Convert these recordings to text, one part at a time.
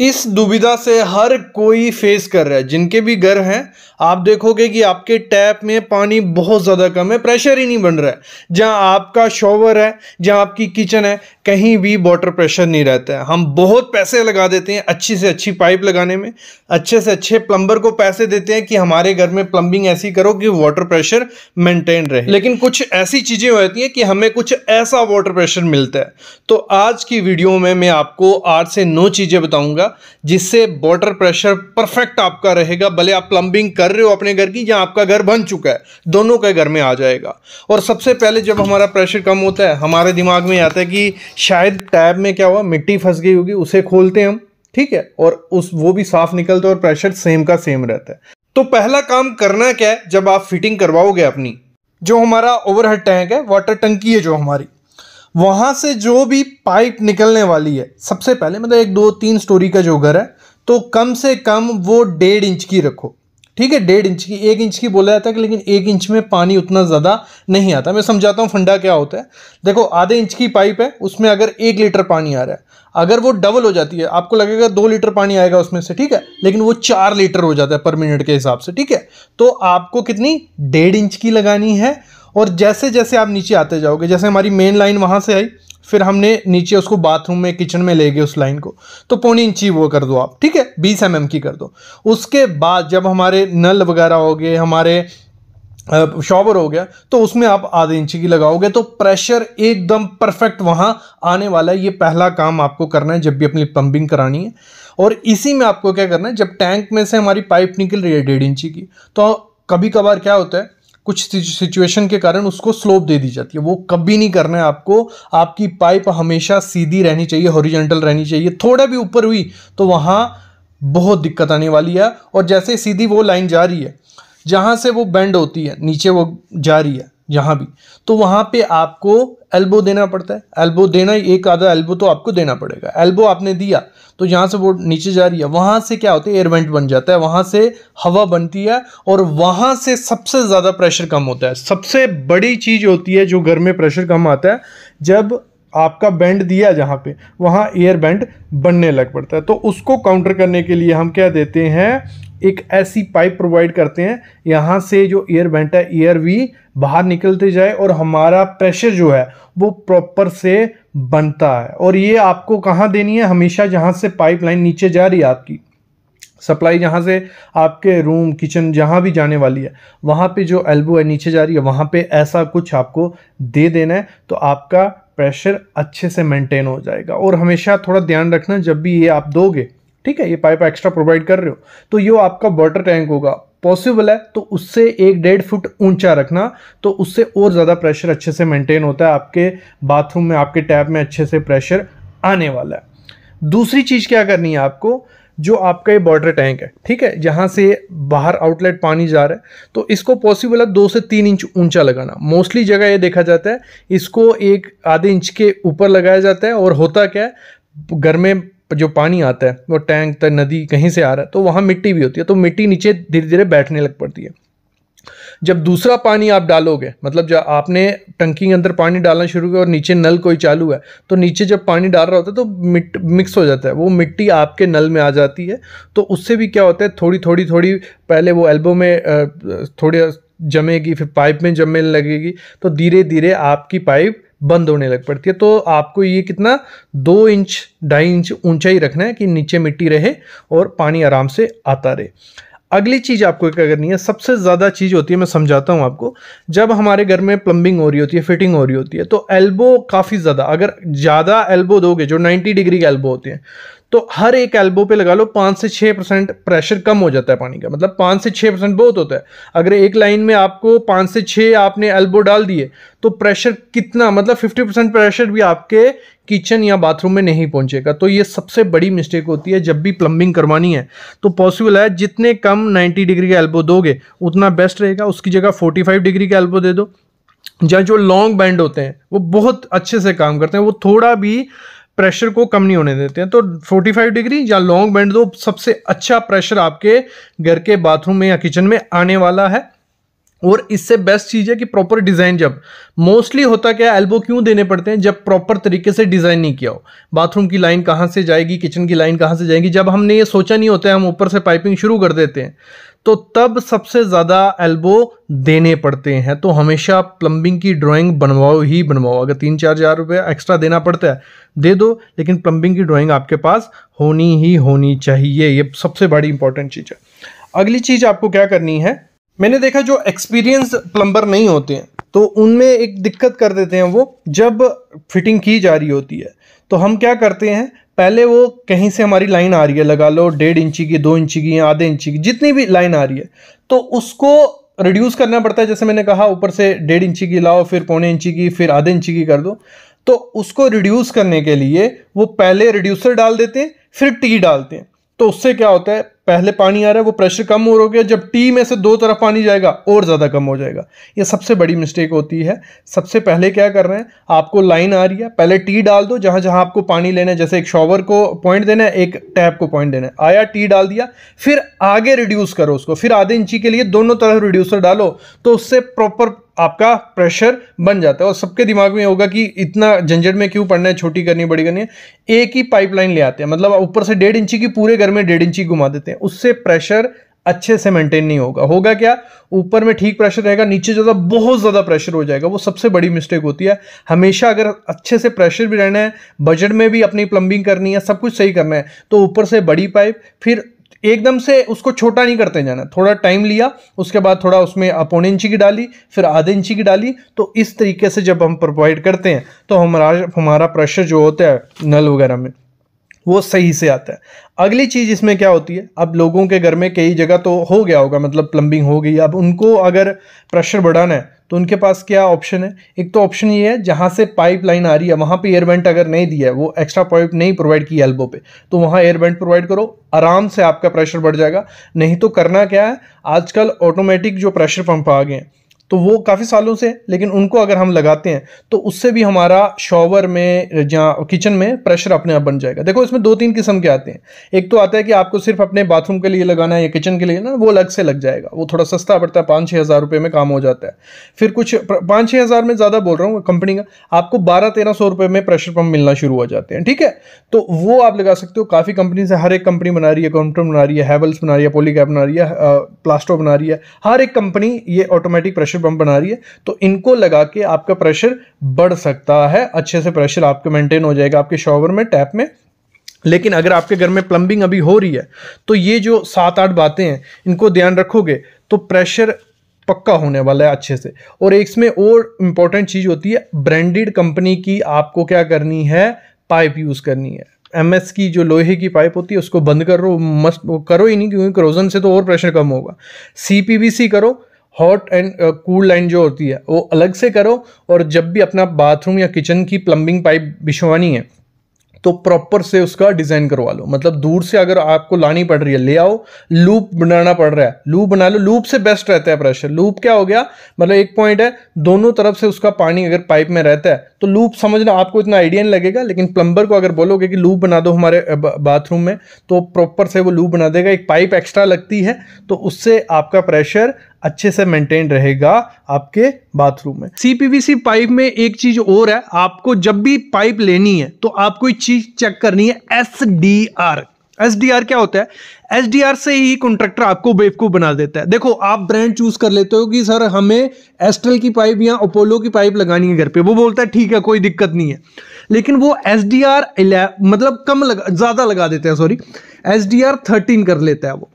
इस दुविधा से हर कोई फेस कर रहा है। जिनके भी घर हैं आप देखोगे कि आपके टैप में पानी बहुत ज़्यादा कम है, प्रेशर ही नहीं बन रहा है। जहां आपका शॉवर है, जहां आपकी किचन है, कहीं भी वाटर प्रेशर नहीं रहता है। हम बहुत पैसे लगा देते हैं अच्छी से अच्छी पाइप लगाने में, अच्छे से अच्छे प्लम्बर को पैसे देते हैं कि हमारे घर में प्लम्बिंग ऐसी करो कि वाटर प्रेशर मेंटेन रहे, लेकिन कुछ ऐसी चीज़ें होती हैं कि हमें कुछ ऐसा वाटर प्रेशर मिलता है। तो आज की वीडियो में मैं आपको 8 से 9 चीज़ें बताऊंगा जिससे वाटर प्रेशर परफेक्ट आपका रहेगा। भले आप प्लम्बिंग कर रहे हो अपने घर की, जहां आपका घर बन चुका है, दोनों के घर में आ जाएगा। और सबसे पहले जब हमारा प्रेशर कम होता है, हमारे दिमाग में आता है कि शायद टैब में क्या हुआ, मिट्टी फंस गई होगी, उसे खोलते हैं हम, ठीक है, और वो भी साफ निकलता है और प्रेशर सेम का सेम रहता है। तो पहला काम करना क्या है, जब आप फिटिंग करवाओगे अपनी, जो हमारा ओवरहेड टैंक है, वाटर टंकी है जो हमारी, वहां से जो भी पाइप निकलने वाली है, सबसे पहले मतलब 1 2 3 स्टोरी का जो घर है, तो कम से कम वो 1.5 इंच की रखो, ठीक है। 1.5 इंच की, 1 इंच की बोला जाता है, लेकिन 1 इंच में पानी उतना ज़्यादा नहीं आता। मैं समझाता हूँ फंडा क्या होता है। देखो, आधे इंच की पाइप है, उसमें अगर 1 लीटर पानी आ रहा है, अगर वो डबल हो जाती है, आपको लगेगा 2 लीटर पानी आएगा उसमें से, ठीक है, लेकिन वो 4 लीटर हो जाता है पर मिनट के हिसाब से, ठीक है। तो आपको कितनी 1.5 इंच की लगानी है। और जैसे जैसे आप नीचे आते जाओगे, जैसे हमारी मेन लाइन वहाँ से आई, फिर हमने नीचे उसको बाथरूम में, किचन में ले गए उस लाइन को, तो 1.25 इंची वो कर दो आप, ठीक है, 20 mm की कर दो। उसके बाद जब हमारे नल वगैरह हो गए, हमारे शॉवर हो गया, तो उसमें आप आधे इंच की लगाओगे, तो प्रेशर एकदम परफेक्ट वहां आने वाला है। ये पहला काम आपको करना है जब भी अपनी पंपिंग करानी है। और इसी में आपको क्या करना है, जब टैंक में से हमारी पाइप निकल रही है 1.5 इंची की, तो कभी कभार क्या होता है, कुछ सिचुएशन के कारण उसको स्लोप दे दी जाती है। वो कभी नहीं करना है आपको। आपकी पाइप हमेशा सीधी रहनी चाहिए, हॉरिजॉन्टल रहनी चाहिए। थोड़ा भी ऊपर हुई तो वहां बहुत दिक्कत आने वाली है। और जैसे सीधी वो लाइन जा रही है, जहां से वो बेंड होती है, नीचे वो जा रही है जहां भी, तो वहां पे आपको एल्बो देना पड़ता है। एल्बो देना, एक आधा एल्बो तो आपको देना पड़ेगा। एल्बो आपने दिया तो जहां से वो नीचे जा रही है, वहां से क्या होता है, एयर वेंट बन जाता है, वहां से हवा बनती है और वहां से सबसे ज्यादा प्रेशर कम होता है। सबसे बड़ी चीज होती है जो घर में प्रेशर कम आता है, जब आपका बेंड दिया जहां पे, वहां एयर बेंड बनने लग पड़ता है। तो उसको काउंटर करने के लिए हम क्या देते हैं, एक ऐसी पाइप प्रोवाइड करते हैं, यहाँ से जो एयर वेंट है, एयर भी बाहर निकलते जाए और हमारा प्रेशर जो है वो प्रॉपर से बनता है। और ये आपको कहाँ देनी है, हमेशा जहाँ से पाइपलाइन नीचे जा रही है, आपकी सप्लाई जहाँ से आपके रूम, किचन, जहाँ भी जाने वाली है, वहाँ पे जो एल्बो है नीचे जा रही है, वहाँ पे ऐसा कुछ आपको दे देना है, तो आपका प्रेशर अच्छे से मेंटेन हो जाएगा। और हमेशा थोड़ा ध्यान रखना, जब भी ये आप दोगे, ठीक है, ये पाइप एक्स्ट्रा प्रोवाइड कर रहे हो, तो ये आपका वाटर टैंक होगा, पॉसिबल है तो उससे 1-1.5 फुट ऊंचा रखना, तो उससे और ज़्यादा प्रेशर अच्छे से मेंटेन होता है। आपके बाथरूम में, आपके टैप में अच्छे से प्रेशर आने वाला है। दूसरी चीज़ क्या करनी है आपको, जो आपका ये वाटर टैंक है, ठीक है, जहाँ से बाहर आउटलेट पानी जा रहा है, तो इसको पॉसिबल है 2 से 3 इंच ऊंचा लगाना। मोस्टली जगह ये देखा जाता है, इसको 1 आधे इंच के ऊपर लगाया जाता है। और होता क्या है, घर में जो पानी आता है वो टैंक तक, नदी कहीं से आ रहा है, तो वहाँ मिट्टी भी होती है, तो मिट्टी नीचे धीरे धीरे बैठने लग पड़ती है। जब दूसरा पानी आप डालोगे, मतलब जब आपने टंकी के अंदर पानी डालना शुरू किया और नीचे नल कोई चालू है, तो नीचे जब पानी डाल रहा होता है तो मिक्स हो जाता है, वो मिट्टी आपके नल में आ जाती है। तो उससे भी क्या होता है, थोड़ी पहले वो एल्बो में थोड़ी जमेगी, फिर पाइप में जमने लगेगी, तो धीरे धीरे आपकी पाइप बंद होने लग पड़ती है। तो आपको ये कितना 2 इंच 2.5 इंच ऊंचा ही रखना है कि नीचे मिट्टी रहे और पानी आराम से आता रहे। अगली चीज़ आपको क्या करनी है, सबसे ज़्यादा चीज़ होती है, मैं समझाता हूँ आपको। जब हमारे घर में प्लम्बिंग हो रही होती है, फिटिंग हो रही होती है, तो एल्बो काफ़ी ज़्यादा, अगर ज़्यादा एल्बो दोगे, जो 90 डिग्री के एल्बो होते हैं, तो हर एक एल्बो पे लगा लो 5 से 6% प्रेशर कम हो जाता है पानी का। मतलब 5 से 6% बहुत होता है। अगर एक लाइन में आपको 5 से 6 आपने एल्बो डाल दिए, तो प्रेशर कितना, मतलब 50% प्रेशर भी आपके किचन या बाथरूम में नहीं पहुंचेगा। तो ये सबसे बड़ी मिस्टेक होती है जब भी प्लम्बिंग करवानी है। तो पॉसिबल है जितने कम 90 डिग्री का एल्बो दोगे उतना बेस्ट रहेगा। उसकी जगह 45 डिग्री का एल्बो दे दो। जहाँ जो लॉन्ग बैंड होते हैं वो बहुत अच्छे से काम करते हैं, वो थोड़ा भी प्रेशर को कम नहीं होने देते हैं। तो 45 डिग्री या लॉन्ग बैंड दो, सबसे अच्छा प्रेशर आपके घर के बाथरूम में या किचन में आने वाला है। और इससे बेस्ट चीज़ है कि प्रॉपर डिज़ाइन, जब मोस्टली होता क्या है, एल्बो क्यों देने पड़ते हैं, जब प्रॉपर तरीके से डिज़ाइन नहीं किया हो। बाथरूम की लाइन कहाँ से जाएगी, किचन की लाइन कहाँ से जाएगी, जब हमने ये सोचा नहीं होता है, हम ऊपर से पाइपिंग शुरू कर देते हैं, तो तब सबसे ज़्यादा एल्बो देने पड़ते हैं। तो हमेशा प्लम्बिंग की ड्राइंग बनवाओ ही बनवाओ। अगर 3-4 हज़ार रुपये एक्स्ट्रा देना पड़ता है दे दो, लेकिन प्लम्बिंग की ड्राइंग आपके पास होनी ही होनी चाहिए। ये सबसे बड़ी इंपॉर्टेंट चीज़ है। अगली चीज़ आपको क्या करनी है, मैंने देखा जो एक्सपीरियंस प्लम्बर नहीं होते हैं तो उनमें एक दिक्कत कर देते हैं। वो जब फिटिंग की जा रही होती है तो हम क्या करते हैं, पहले वो कहीं से हमारी लाइन आ रही है, लगा लो 1.5 इंची की, 2 इंची की या आधे इंची की, जितनी भी लाइन आ रही है, तो उसको रिड्यूस करना पड़ता है। जैसे मैंने कहा, ऊपर से 1.5 इंची की लाओ, फिर 1.25 इंची की, फिर आधे इंची की कर दो। तो उसको रिड्यूस करने के लिए वो पहले रिड्यूसर डाल देते हैं, फिर टी डालते हैं। तो उससे क्या होता है, पहले पानी आ रहा है, वो प्रेशर कम हो गया, जब टी में से दो तरफ पानी जाएगा और ज़्यादा कम हो जाएगा। ये सबसे बड़ी मिस्टेक होती है। सबसे पहले क्या कर रहे हैं, आपको लाइन आ रही है, पहले टी डाल दो जहाँ जहाँ आपको पानी लेना है। जैसे एक शॉवर को पॉइंट देना है, एक टैप को पॉइंट देना है, आया टी डाल दिया, फिर आगे रिड्यूस करो उसको, फिर आधे इंची के लिए दोनों तरफ रिड्यूसर डालो, तो उससे प्रॉपर आपका प्रेशर बन जाता है। और सबके दिमाग में होगा कि इतना झंझट में क्यों पड़ना है, छोटी करनी बड़ी करनी है। एक ही पाइपलाइन ले आते हैं, मतलब ऊपर से 1.5 इंची की, पूरे घर में 1.5 इंची घुमा देते हैं। उससे प्रेशर अच्छे से मेंटेन नहीं होगा। होगा क्या, ऊपर में ठीक प्रेशर रहेगा, नीचे ज़्यादा बहुत ज़्यादा प्रेशर हो जाएगा। वो सबसे बड़ी मिस्टेक होती है। हमेशा अगर अच्छे से प्रेशर भी रहना है, बजट में भी अपनी प्लम्बिंग करनी है, सब कुछ सही करना है, तो ऊपर से बड़ी पाइप, फिर एकदम से उसको छोटा नहीं करते जाना, थोड़ा टाइम लिया, उसके बाद थोड़ा उसमें 1.25 इंची की डाली, फिर आधे इंची की डाली। तो इस तरीके से जब हम प्रोवाइड करते हैं तो हमारा प्रेशर जो होता है नल वगैरह में वो सही से आता है। अगली चीज़ इसमें क्या होती है, अब लोगों के घर में कई जगह तो हो गया होगा, मतलब प्लम्बिंग हो गई, अब उनको अगर प्रेशर बढ़ाना है तो उनके पास क्या ऑप्शन है। एक तो ऑप्शन ये है, जहाँ से पाइप लाइन आ रही है वहाँ पे एयर वेंट अगर नहीं दिया है, वो एक्स्ट्रा पाइप नहीं प्रोवाइड की एल्बो पे, तो वहाँ एयर वेंट प्रोवाइड करो, आराम से आपका प्रेशर बढ़ जाएगा। नहीं तो करना क्या है, आजकल ऑटोमेटिक जो प्रेशर पंप आ गए हैं, तो वो काफ़ी सालों से, लेकिन उनको अगर हम लगाते हैं तो उससे भी हमारा शॉवर में या किचन में प्रेशर अपने आप बन जाएगा। देखो इसमें 2-3 किस्म के आते हैं। एक तो आता है कि आपको सिर्फ अपने बाथरूम के लिए लगाना है या किचन के लिए ना, वो अलग से लग जाएगा, वो थोड़ा सस्ता पड़ता है, 5-6 हज़ार रुपये में काम हो जाता है। फिर कुछ 5-6 हज़ार में ज़्यादा बोल रहा हूँ कंपनी का, आपको 1200-1300 रुपये में प्रेशर पंप मिलना शुरू हो जाते हैं, ठीक है। तो वो आप लगा सकते हो। काफ़ी कंपनी से, हर एक कंपनी बना रही है, कॉम्प्टन बना रही है, हैवेल्स बना रही है, पॉलीकैब बना रही है, प्लास्टो बना रही है, हर एक कंपनी ये ऑटोमेटिक प्रेशर पंप बना रही है। तो इनको लगा के आपका प्रेशर बढ़ सकता है, अच्छे से प्रेशर आपका मेंटेन हो जाएगा आपके शॉवर में, टैप में। लेकिन अगर आपके घर में प्लम्बिंग अभी हो रही है तो ये जो 7-8 बातें हैं इनको ध्यान रखोगे तो प्रेशर पक्का होने वाला है अच्छे से। और एक इसमें और इम्पॉर्टेंट चीज़ होती है, ब्रांडेड कंपनी की आपको क्या करनी है, पाइप यूज़ करनी है। MS की जो लोहे की पाइप होती है उसको बंद करो, मस्त करो ही नहीं, क्योंकि करोजन से तो और प्रेशर कम होगा। CPVC करो, हॉट एंड कूल लाइन जो होती है वो अलग से करो। और जब भी अपना बाथरूम या किचन की प्लम्बिंग पाइप बिछवानी है तो प्रॉपर से उसका डिज़ाइन करवा लो। मतलब दूर से अगर आपको लानी पड़ रही है, ले आओ, लूप बनाना पड़ रहा है, लूप बना लो। लूप से बेस्ट रहता है प्रेशर। लूप क्या हो गया, मतलब एक पॉइंट है, दोनों तरफ से उसका पानी अगर पाइप में रहता है तो लूप समझना आपको इतना आइडिया नहीं लगेगा, लेकिन प्लम्बर को अगर बोलोगे कि लूप बना दो हमारे बाथरूम में, तो प्रॉपर से वो लूप बना देगा। एक पाइप एक्स्ट्रा लगती है तो उससे आपका प्रेशर अच्छे से मेंटेन रहेगा आपके बाथरूम में। CPVC पाइप में एक चीज और है, आपको जब भी पाइप लेनी है तो आपको एक चीज चेक करनी है, SDR। SDR क्या होता है, SDR से ही कॉन्ट्रैक्टर आपको बेवकूफ बना देता है। देखो आप ब्रांड चूज कर लेते हो कि सर हमें एस्ट्रल की पाइप या अपोलो की पाइप लगानी है घर पे, वो बोलता है ठीक है कोई दिक्कत नहीं है, लेकिन वो SDR मतलब ज्यादा लगा देते हैं, सॉरी SDR 13 कर लेता है वो।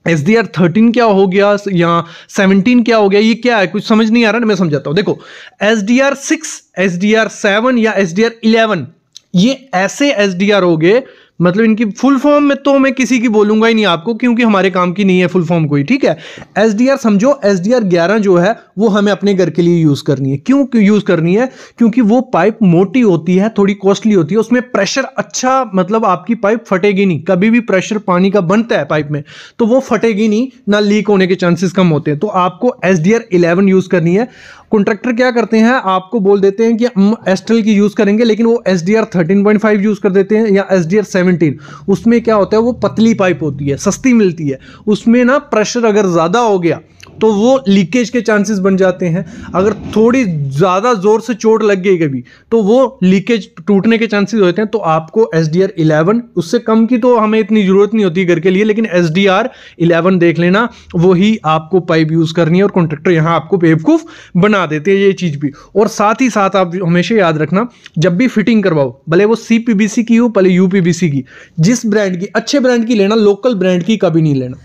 SDR 13 क्या हो गया या 17 क्या हो गया, ये क्या है कुछ समझ नहीं आ रहा ना, मैं समझाता हूं। देखो SDR 6, SDR 7 या SDR 11, ये ऐसे SDR हो गए, मतलब इनकी फुल फॉर्म में तो मैं किसी की बोलूंगा ही नहीं आपको, क्योंकि हमारे काम की नहीं है फुल फॉर्म कोई, ठीक है। SDR समझो, SDR 11 जो है वो हमें अपने घर के लिए यूज करनी है। क्यों यूज करनी है, क्योंकि वो पाइप मोटी होती है, थोड़ी कॉस्टली होती है, उसमें प्रेशर अच्छा, मतलब आपकी पाइप फटेगी नहीं। कभी भी प्रेशर पानी का बनता है पाइप में तो वो फटेगी नहीं, ना लीक होने के चांसेस कम होते हैं। तो आपको SDR 11 यूज करनी है। कॉन्ट्रैक्टर क्या करते हैं, आपको बोल देते हैं कि हम एस्ट्रल की यूज करेंगे, लेकिन वो SDR 13.5 यूज कर देते हैं या SDR 17। उसमें क्या होता है, वो पतली पाइप होती है, सस्ती मिलती है, उसमें ना प्रेशर अगर ज्यादा हो गया तो वो लीकेज के चांसेस बन जाते हैं। अगर थोड़ी ज़्यादा ज़ोर से चोट लग गई कभी तो वो लीकेज टूटने के चांसेस होते हैं। तो आपको SDR 11, उससे कम की तो हमें इतनी ज़रूरत नहीं होती घर के लिए, लेकिन SDR 11 देख लेना, वही आपको पाइप यूज़ करनी है। और कॉन्ट्रैक्टर यहाँ आपको बेवकूफ़ बना देते हैं ये चीज़ भी। और साथ ही साथ आप हमेशा याद रखना, जब भी फिटिंग करवाओ, भले वो CPVC की हो भले UPVC की, जिस ब्रांड की, अच्छे ब्रांड की लेना, लोकल ब्रांड की कभी नहीं लेना,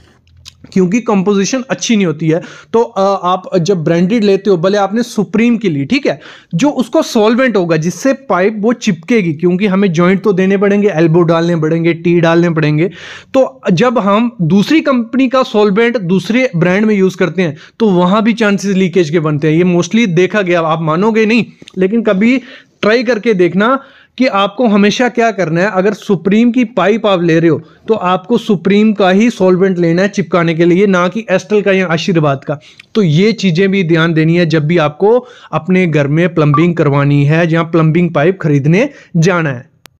क्योंकि कंपोजिशन अच्छी नहीं होती है। तो आप जब ब्रांडेड लेते हो, भले आपने सुप्रीम की ली, ठीक है, जो उसको सॉल्वेंट होगा जिससे पाइप वो चिपकेगी, क्योंकि हमें जॉइंट तो देने पड़ेंगे, एल्बो डालने पड़ेंगे, टी डालने पड़ेंगे। तो जब हम दूसरी कंपनी का सॉल्वेंट दूसरे ब्रांड में यूज करते हैं तो वहां भी चांसेस लीकेज के बनते हैं। ये मोस्टली देखा गया, आप मानोगे नहीं, लेकिन कभी ट्राई करके देखना कि आपको हमेशा क्या करना है। अगर सुप्रीम की पाइप आप ले रहे हो तो आपको सुप्रीम का ही सॉल्वेंट लेना है चिपकाने के लिए, ना कि एस्टल का या आशीर्वाद का। तो ये चीजें भी ध्यान देनी है जब भी आपको अपने घर में प्लम्बिंग करवानी है, जहां प्लम्बिंग पाइप खरीदने जाना है।